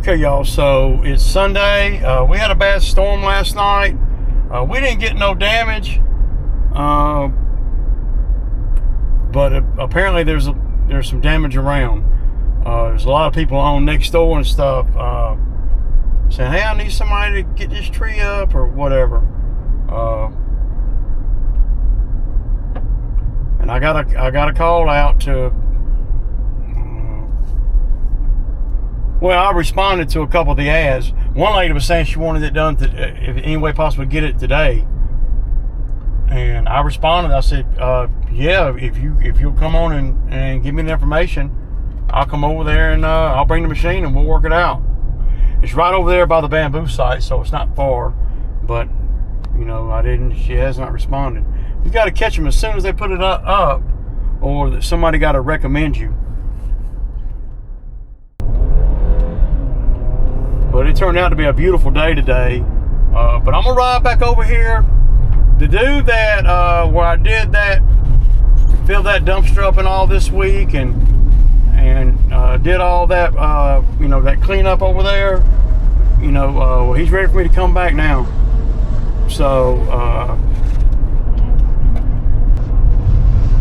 Okay, y'all, so it's Sunday. We had a bad storm last night. We didn't get no damage, but apparently there's some damage around. There's a lot of people on next door and stuff saying, hey, I need somebody to get this tree up or whatever. And I got a call out to. Well, I responded to a couple of the ads. One lady was saying she wanted it done if any way possible, get it today. And I responded. I said, yeah, if you'll come on and give me the information, I'll come over there and I'll bring the machine and we'll work it out. It's right over there by the bamboo site, so it's not far. But she has not responded. You got to catch them as soon as they put it up, or somebody got to recommend you. But it turned out to be a beautiful day today. But I'm gonna ride back over here. The dude that where I did that, filled that dumpster up and all this week, and did all that, that cleanup over there. Well, he's ready for me to come back now. So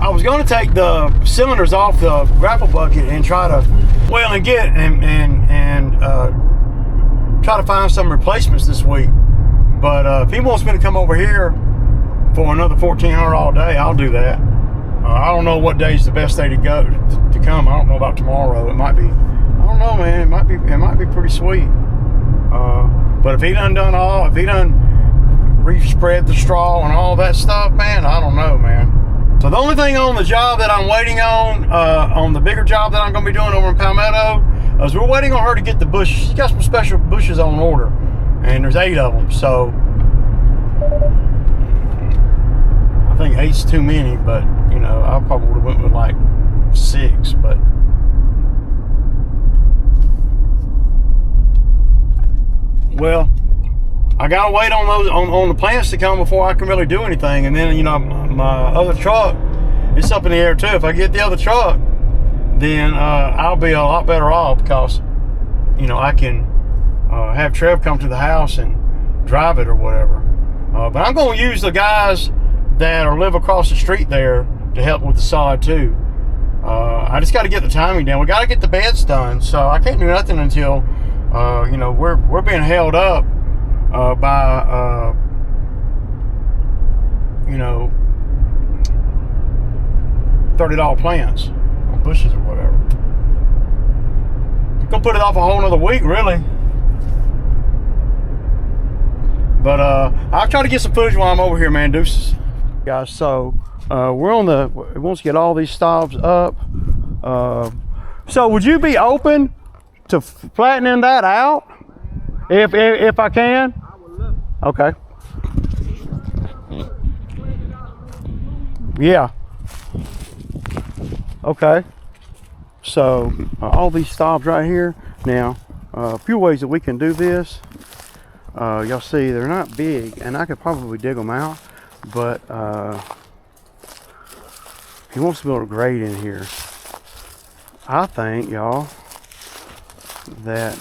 I was going to take the cylinders off the grapple bucket and try to try to find some replacements this week. But if he wants me to come over here for another $1,400 all day, I'll do that. I don't know what day's the best day to come. I don't know about tomorrow. It might be, I don't know, man. It might be pretty sweet. But if he done respread the straw and all that stuff, man, I don't know, man. So the only thing on the job that I'm waiting on the bigger job that I'm going to be doing over in Palmetto, is we're waiting on her to get the bushes. She's got some special bushes on order, and there's 8 of them. So I think 8's too many, but I probably would have went with like 6. But well, I gotta wait on those on the plants to come before I can really do anything. And then my other truck, it's up in the air too. If I get the other truck, then I'll be a lot better off, because I can have Trev come to the house and drive it or whatever. But I'm going to use the guys that live across the street there to help with the sod too. I just got to get the timing down. We got to get the beds done, so I can't do nothing until we're being held up by $30 plants or bushes or whatever. You're gonna put it off a whole nother week, really. But I'll try to get some footage while I'm over here, man. Deuces, guys. So it wants to get all these stalks up. So would you be open to flattening that out if I can? I would love it. Okay. Yeah. Okay. So all these stalks right here. Now, a few ways that we can do this. Y'all see, they're not big, and I could probably dig them out, but he wants to build a grate in here. I think, y'all, that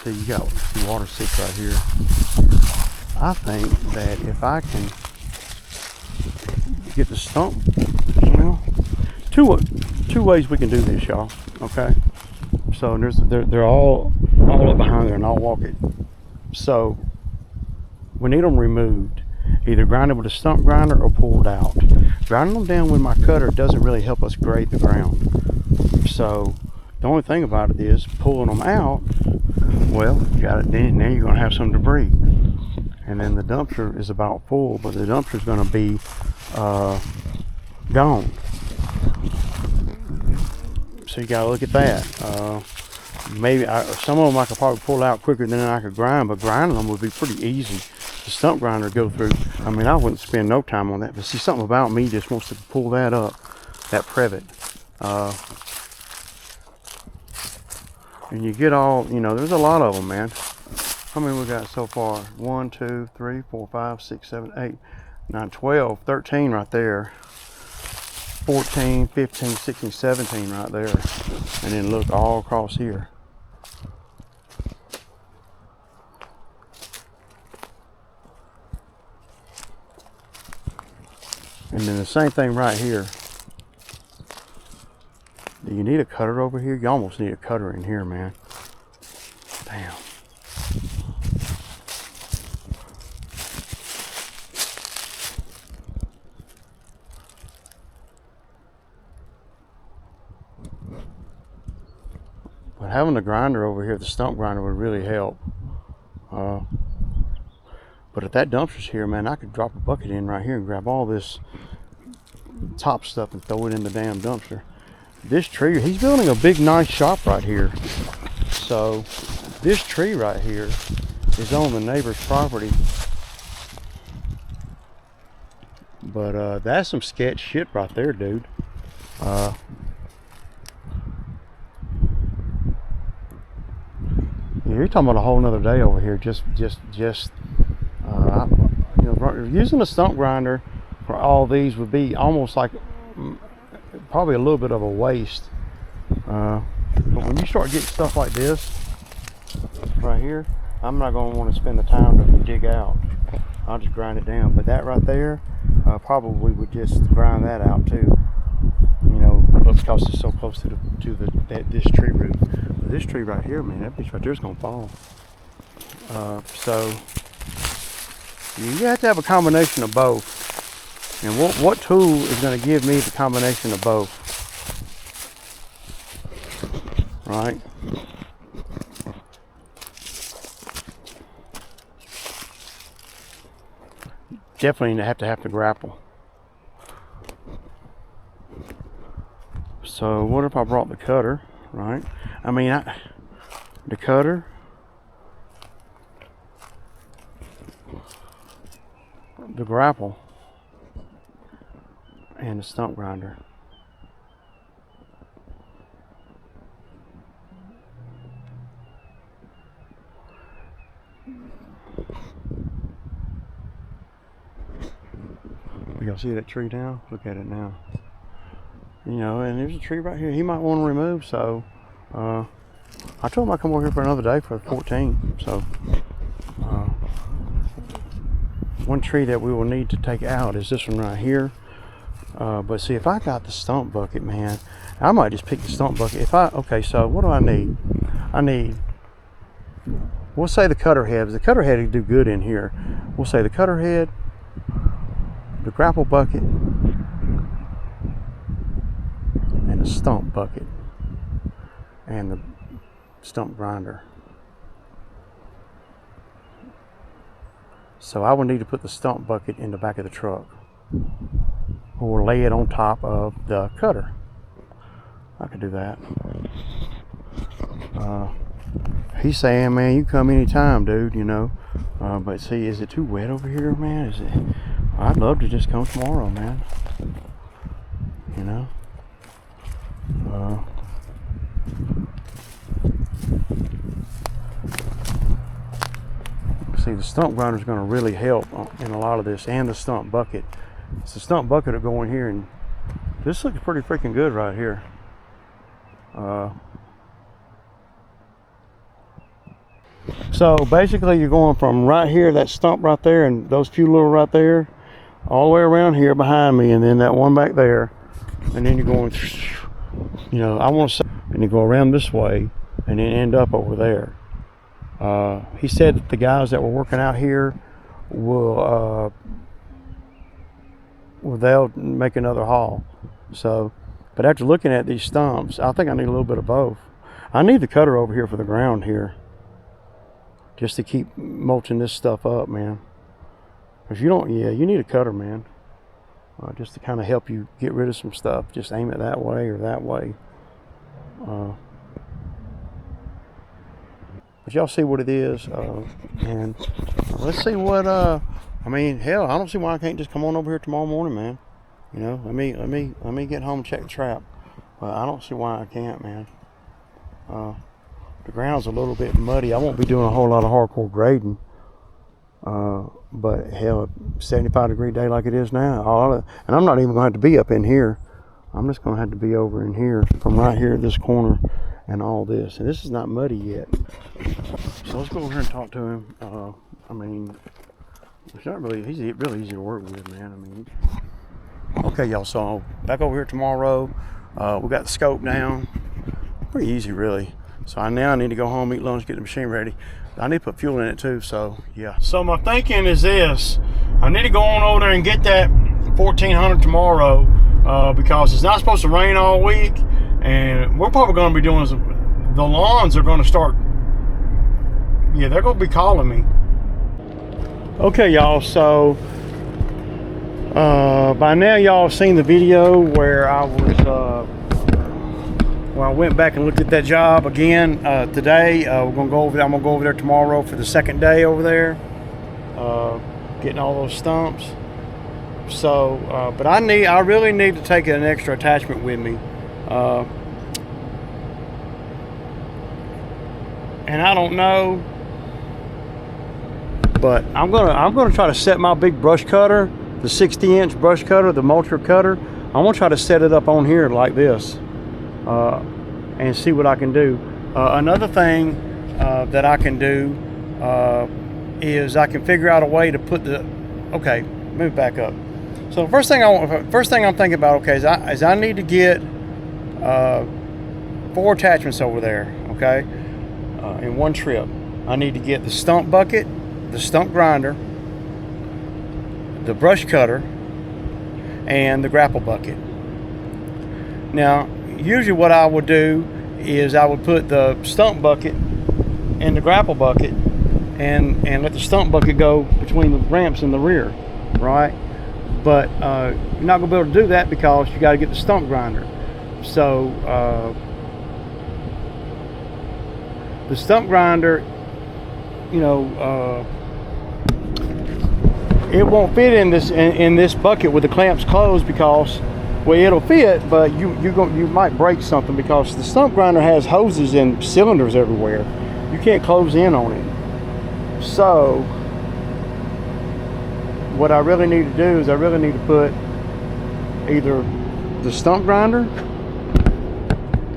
see, you got the water sits right here. I think that if I can get the stump, well, two ways we can do this, y'all. Okay, so they're all up behind there, and I'll walk it. So we need them removed, either grinded with a stump grinder or pulled out. Grinding them down with my cutter doesn't really help us grade the ground. So the only thing about it is pulling them out. Well, you got it. Then now you're going to have some debris, and then the dumpster is about full, but the dumpster is going to be gone. So you got to look at that. Maybe some of them I could probably pull out quicker than I could grind, but grinding them would be pretty easy. The stump grinder go through. I mean, I wouldn't spend no time on that. But see, something about me just wants to pull that up, that privet. And you get all, there's a lot of them, man. How many we got so far? 1, 2, 3, 4, 5, 6, 7, 8, 9, 12, 13 right there. 14, 15, 16, 17 right there. And then look all across here. And then the same thing right here. Do you need a cutter over here? You almost need a cutter in here, man. Damn. But having the grinder over here, the stump grinder, would really help. But if that dumpster's here, man, I could drop a bucket in right here and grab all this top stuff and throw it in the damn dumpster. This tree, he's building a big, nice shop right here. So this tree right here is on the neighbor's property. But that's some sketch shit right there, dude. You're talking about a whole nother day over here. You know, using a stump grinder for all these would be almost like probably a little bit of a waste. But when you start getting stuff like this right here, I'm not going to want to spend the time to dig out. I'll just grind it down. But that right there, probably would just grind that out too. You know, because it's so close to this tree root. But this tree right here, man, that bitch right there is going to fall. So you have to have a combination of both. And what tool is going to give me the combination of both? Right? Definitely have to grapple. So what if I brought the cutter, right? I mean, the cutter, the grapple, and the stump grinder. Y'all see that tree now? Look at it now. You know, and there's a tree right here he might want to remove, so I told him I'd come over here for another day for the 14. So one tree that we will need to take out is this one right here. But see, if I got the stump bucket, man, I might just pick the stump bucket. Okay, so what do I need? We'll say the cutter head. The cutter head would do good in here. We'll say the cutter head, the grapple bucket, and the stump bucket, and the stump grinder. So I would need to put the stump bucket in the back of the truck, or lay it on top of the cutter. I could do that. He's saying, man, you come anytime, dude, you know. But see, is it too wet over here, man? I'd love to just come tomorrow, man. You know. See, the stump grinder is going to really help in a lot of this, and the stump bucket. So the stump bucket will go in here, and this looks pretty freaking good right here. So basically, you're going from right here, that stump right there, and those few little right there, all the way around here behind me, and then that one back there, and then you're going, you know, I want to say, and you go around this way, and then end up over there. He said that the guys that were working out here they'll make another haul. So, but after looking at these stumps, I think I need a little bit of both. I need the cutter over here for the ground here, just to keep mulching this stuff up, man. If you don't, yeah, you need a cutter, man, just to kind of help you get rid of some stuff. Just aim it that way or that way. But y'all see what it is, and let's see what. I mean, hell, I don't see why I can't just come on over here tomorrow morning, man. You know, let me get home and check the trap. But I don't see why I can't, man. The ground's a little bit muddy. I won't be doing a whole lot of hardcore grading. But hell, 75-degree day like it is now, and I'm not even going to have to be up in here. I'm just gonna have to be over in here from right here at this corner and all this. And this is not muddy yet. So let's go over here and talk to him. I mean, it's not really, he's really easy to work with, man. I mean, okay, y'all, so back over here tomorrow. We got the scope down. Pretty easy, really. So now I need to go home, eat lunch, get the machine ready. I need to put fuel in it too, so yeah. So my thinking is this. I need to go on over there and get that 1400 tomorrow because it's not supposed to rain all week. And we're probably going to be doing some, the lawns are going to start, yeah, they're going to be calling me. Okay, y'all, so by now y'all have seen the video where I was, where I went back and looked at that job again today. We're gonna go over there. I'm gonna go over there tomorrow for the second day over there, getting all those stumps. So, but I really need to take an extra attachment with me, and I don't know, but I'm gonna try to set my big brush cutter, the 60-inch brush cutter, the Mulcher cutter. I'm gonna try to set it up on here like this. And see what I can do. Another thing that I can do is I can figure out a way to put the, okay, move back up. So the first thing I'm thinking about, okay, is I need to get 4 attachments over there, okay, in one trip. I need to get the stump bucket, the stump grinder, the brush cutter, and the grapple bucket. Now, usually what I would do is I would put the stump bucket in the grapple bucket and let the stump bucket go between the ramps in the rear, right? But you're not going to be able to do that because you got to get the stump grinder. So the stump grinder, you know, it won't fit in this bucket with the clamps closed because, well, it'll fit, but you might break something because the stump grinder has hoses and cylinders everywhere. You can't close in on it. So what I really need to do is I really need to put either the stump grinder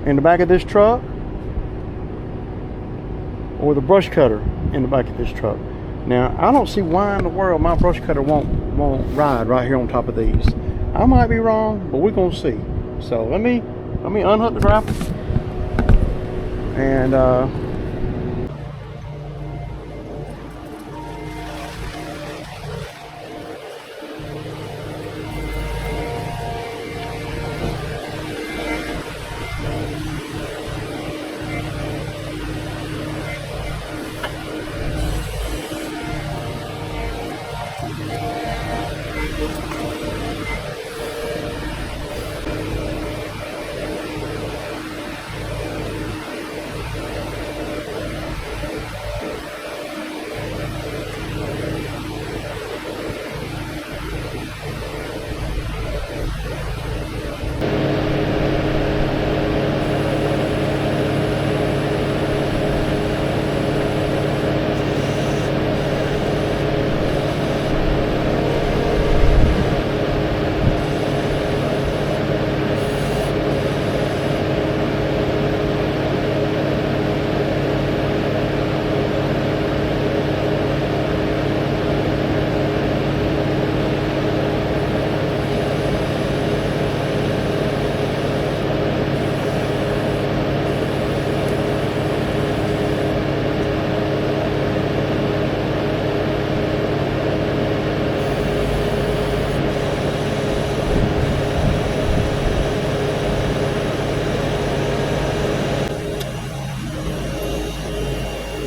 in the back of this truck or the brush cutter in the back of this truck. Now, I don't see why in the world my brush cutter won't ride right here on top of these. I might be wrong, but we're gonna see. So let me unhook the grapple and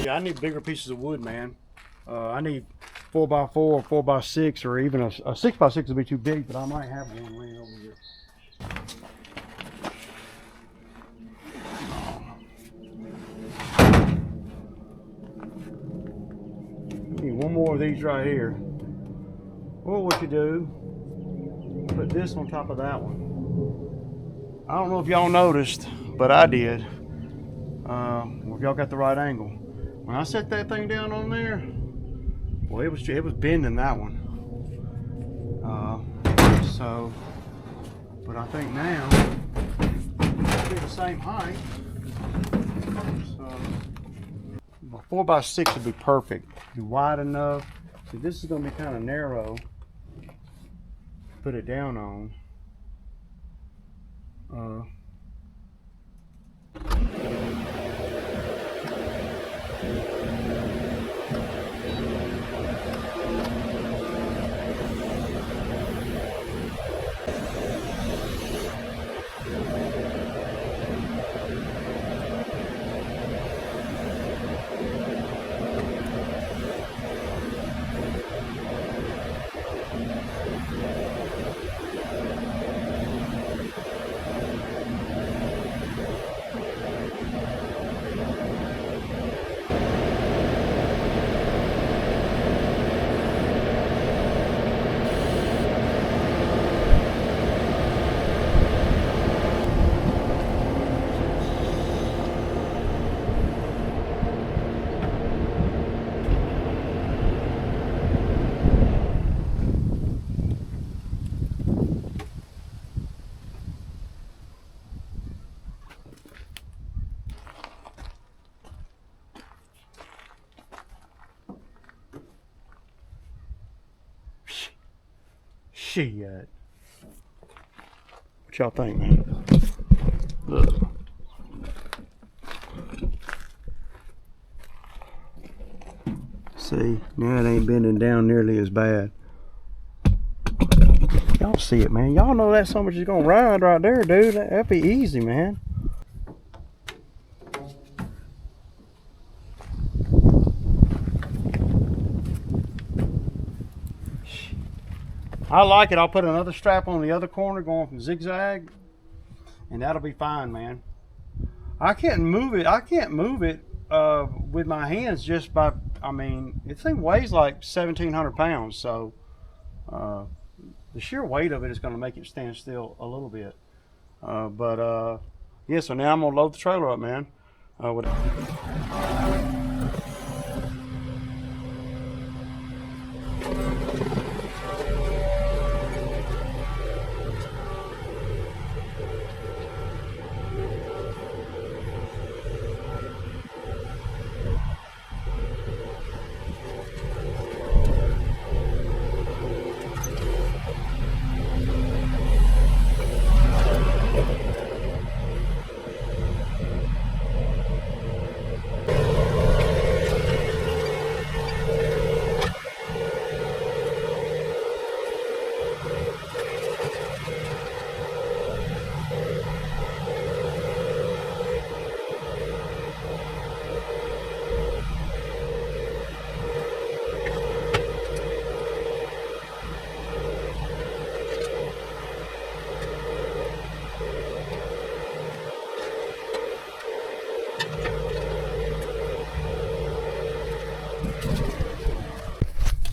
I need bigger pieces of wood, man. I need 4x4 or 4x6 or even a 6x6 would be too big, but I might have one laying over here. Need one more of these right here. Or what you do, put this on top of that one. I don't know if y'all noticed, but I did. If y'all got the right angle. When I set that thing down on there, well, it was bending that one. So But I think now it'll be the same height. So a 4x6 would be perfect. Be wide enough. See, this is going to be kind of narrow. Put it down on. Shit. What y'all think, man? Look. See, now it ain't bending down nearly as bad. Y'all see it, man. Y'all know that so much is gonna ride right there, dude. That'd be easy, man. I like it. I'll put another strap on the other corner going from zigzag, and that'll be fine, man. I can't move it. I can't move it with my hands just by, I mean, this thing weighs like 1,700 pounds, so the sheer weight of it is going to make it stand still a little bit. Yeah, so now I'm going to load the trailer up, man.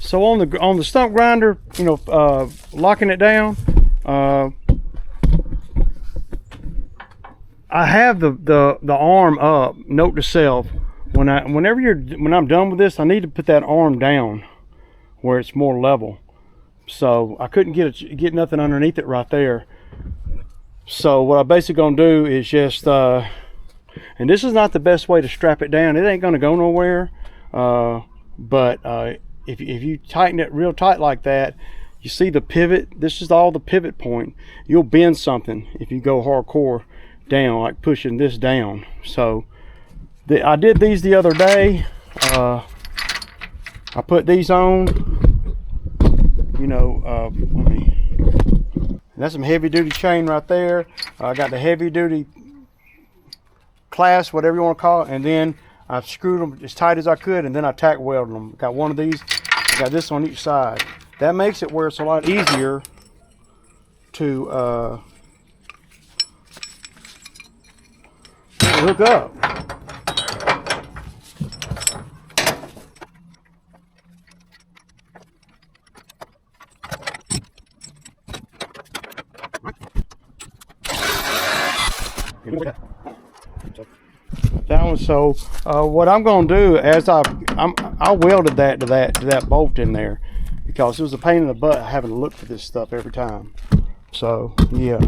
So on the stump grinder, you know, locking it down, I have the arm up. Note to self: when I'm done with this, I need to put that arm down where it's more level. So I couldn't get nothing underneath it right there. So what I'm basically gonna do is just, and this is not the best way to strap it down. It ain't gonna go nowhere. If you tighten it real tight like that, you see the pivot. This is all the pivot point. You'll bend something if you go hardcore down, like pushing this down. So I did these the other day. I put these on. You know, that's some heavy duty chain right there. I got the heavy duty class, whatever you want to call it, and then I screwed them as tight as I could, and then I tack welded them. Got one of these. I got this on each side. That makes it where it's a lot easier to hook up. That one. So what I'm going to do, as I welded that to that bolt in there, because it was a pain in the butt having to look for this stuff every time. So yeah.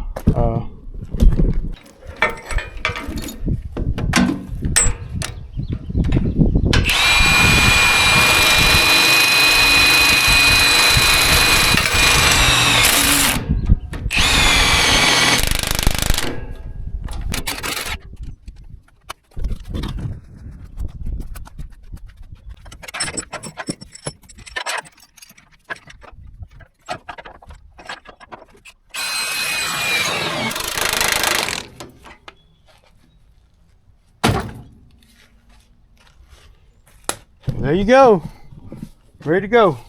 There you go. Ready to go.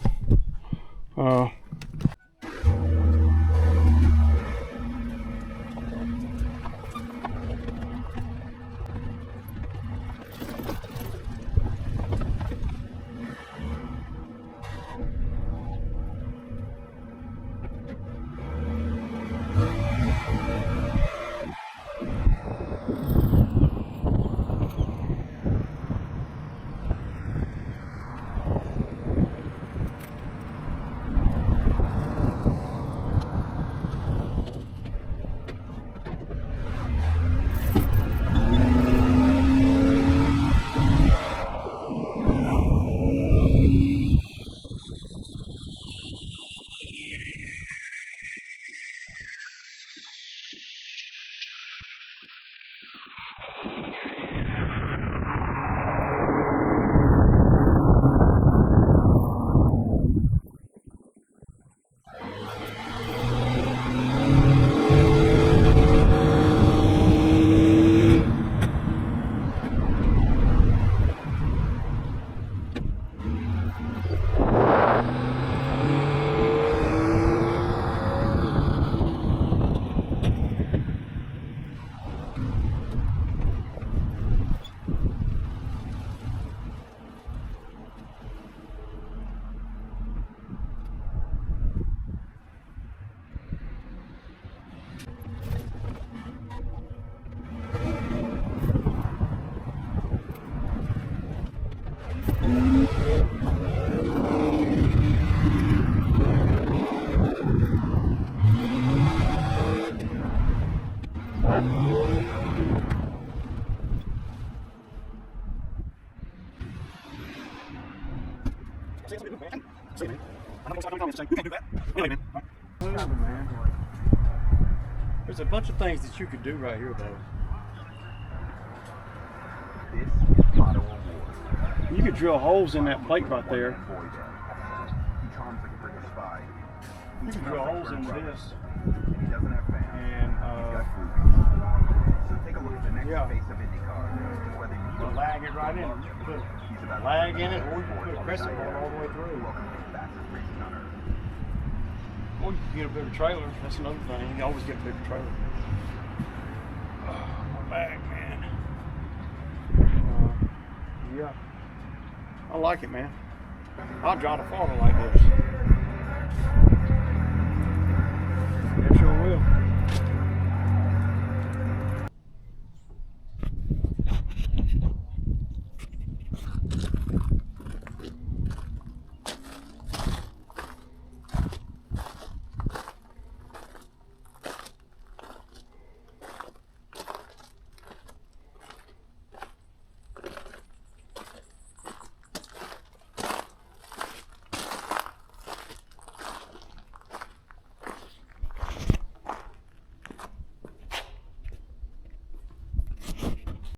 There's a bunch of things that you could do right here, though. You could drill holes in that plate right there. You can drill holes in this. And yeah, you can lag it right in. Put a lag in it, or you can put a crescent bar all the way through. Or you can get a bigger trailer. That's another thing. You always get a bigger trailer. Oh, my bag, man. Yeah. I like it, man. I'll drive a farmer like this.